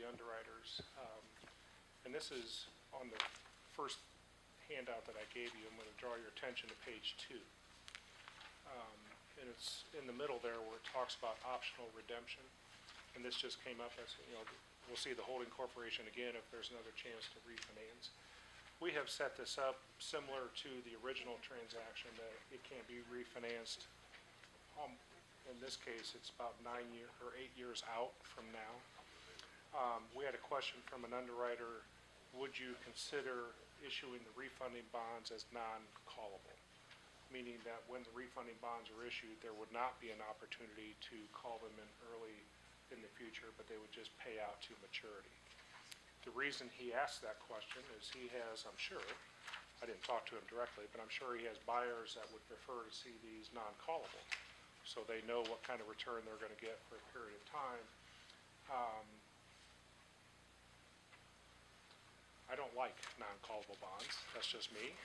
underwriters. And this is on the first handout that I gave you. I'm going to draw your attention to page 2. And it's in the middle there where it talks about optional redemption. And this just came up as, we'll see the holding corporation again if there's another chance to refinance. We have set this up similar to the original transaction that it can be refinanced. In this case, it's about 8 years out from now. We had a question from an underwriter, would you consider issuing the refunding bonds as non-callable? Meaning that when the refunding bonds are issued, there would not be an opportunity to call them in early in the future, but they would just pay out to maturity. The reason he asked that question is he has, I'm sure, I didn't talk to him directly, but I'm sure he has buyers that would prefer to see these non-callable, so they know what kind of return they're going to get for a period of time. I don't like non-callable bonds. That's just me.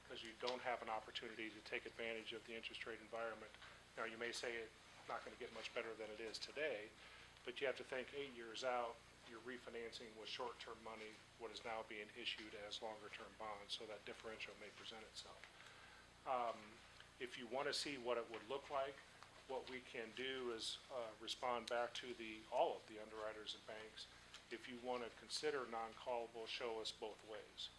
Because you don't have an opportunity to take advantage of the interest rate environment. Now, you may say it's not going to get much better than it is today, but you have to think 8 years out, you're refinancing with short-term money what is now being issued as longer-term bonds, so that differential may present itself. If you want to see what it would look like, what we can do is respond back to all of the underwriters and banks. If you want to consider non-callable, show us both ways.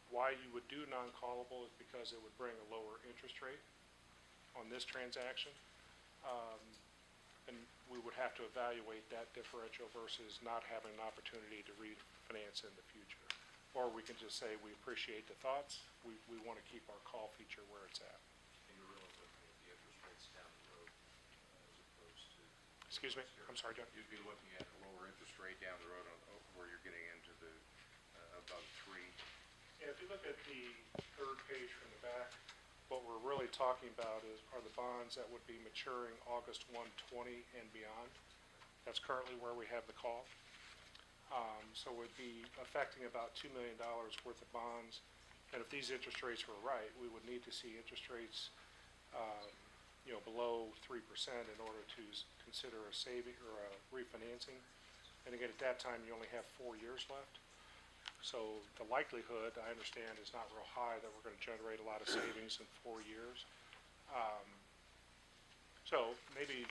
Why you would do non-callable is because it would bring a lower interest rate on this transaction. And we would have to evaluate that differential versus not having an opportunity to refinance in the future. Or we can just say we appreciate the thoughts, we want to keep our call feature where it's at. And you're really looking at the interest rates down the road as opposed to... Excuse me? I'm sorry, John? You'd be looking at a lower interest rate down the road where you're getting into the above 3. Yeah, if you look at the third page from the back, what we're really talking about are the bonds that would be maturing August 1, 20 and beyond. That's currently where we have the call. So it would be affecting about $2 million worth of bonds. And if these interest rates were right, we would need to see interest rates below 3% in order to consider a saving or a refinancing. And again, at that time, you only have 4 years left. So the likelihood, I understand, is not real high that we're going to generate a lot of savings in 4 years. So maybe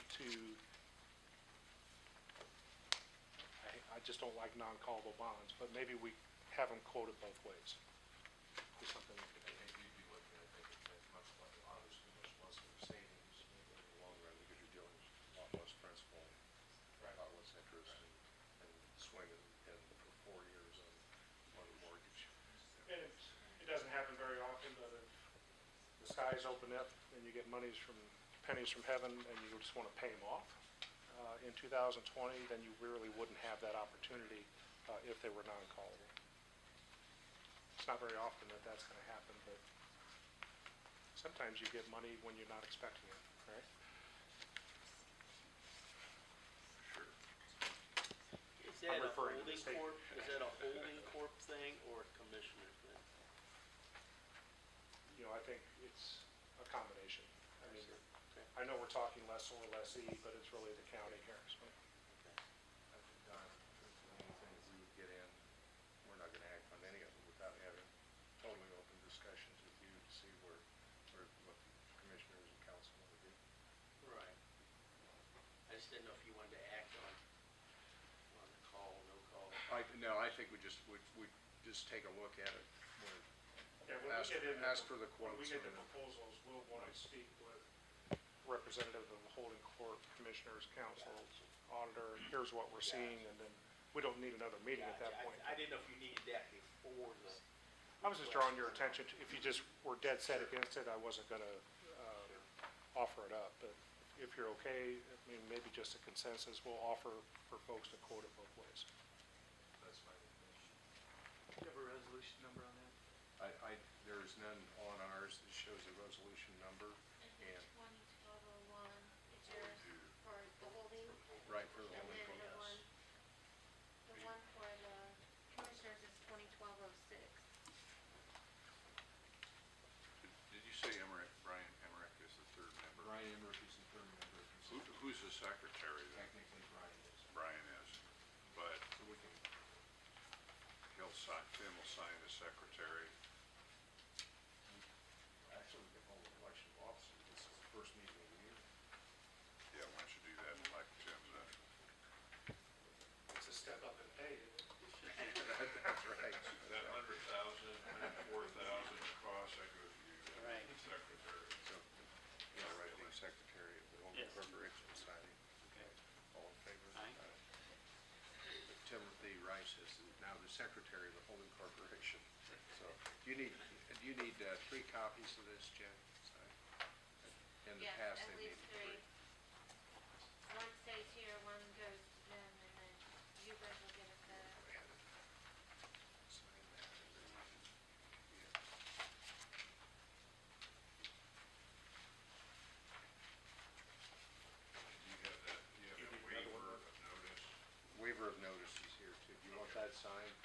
I just don't like non-callable bonds, but maybe we have them quoted both ways. It's something we could do. Maybe you'd be looking at much less, obviously much less of savings in the long run because you're dealing with a lot less principal, a lot less interest, and swinging for 4 years on the mortgage. And it doesn't happen very often, but if the skies open up and you get pennies from heaven and you just want to pay them off in 2020, then you really wouldn't have that opportunity if they were non-callable. It's not very often that that's going to happen, but sometimes you get money when you're not expecting it, right? Sure. Is that a holding corp? Is that a holding corp thing or a commissioner thing? I think it's a combination. I mean, Okay. I know we're talking lessor or lessee, but it's really the county here. So. I think, Don, anything that we would get in, we're not going to act on any of it without having totally open discussions with you to see what the commissioners and council want to do. Right. I just didn't know if you wanted to act on the call, no call. No, I think we just take a look at it. Ask for the quotes. When we get the proposals, we'll want to speak with representative of the holding corp, commissioners, council, auditor. Here's what we're seeing, and then we don't need another meeting at that point. I didn't know if you needed that before the... I was just drawing your attention to, if you just were dead set against it, I wasn't going to offer it up. But if you're okay, I mean, maybe just a consensus, we'll offer for folks to quote it both ways. That's fine. Do you have a resolution number on that? There is none on ours that shows a resolution number. And 2012-01 is yours for the holding. Right, for the And holding. then the one for the commissioners is 2012-06. Did you say Brian Emmerich is the third member? Brian Emmerich is the third member. Who's the secretary then? Technically, Brian is. Brian Tim will sign as secretary. Actually, we can hold an election of officers, this is the first meeting of the year. Yeah, why don't you do that, like Tim, It's a step up in pay. That's right. that 100,000, 104,000 cost, that goes to you, Right. secretary. So, you know, right, being secretary of the holding Yes. corporation signing, Okay. all in favor? Aye. Timothy Rice is now the secretary of the holding corporation. So, do you need 3 copies of this, Jen? In the Yes, past, at they least needed 3. One stays here, one goes to them, and then you guys will get it the, Go ahead and sign that. And then, yeah. Do you have that, you have a waiver of notice? Waiver of notice is here too. Do you want that signed?